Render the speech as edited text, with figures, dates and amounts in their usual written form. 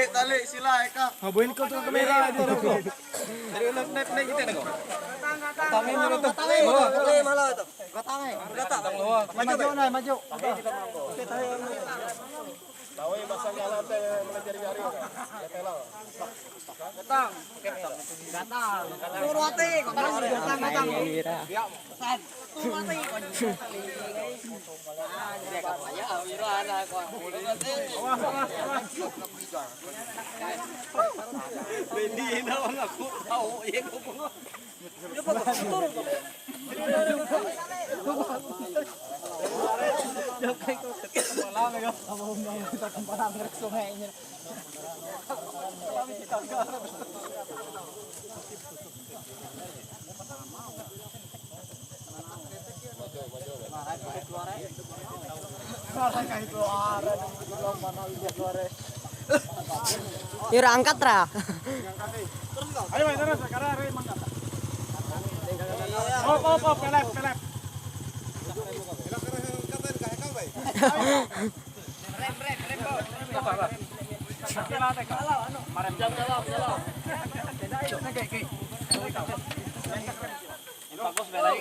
Tali sila Eka. Habuin ko tuh kamera dito ko. Dari ulang naik gitu nih kok. Tangin mo to. Katangin malah itu. Katangin. Maju na, maju. Tahu masanya lantai melajari-jari. Datang. Datang. Turwati, datang, datang. Ya, San. Turwati. Hindi na ako tahu iya ko. Yura angkat ra. Ayo terus sekarang hari mangkat. Oh, pelep. Bagus, belai.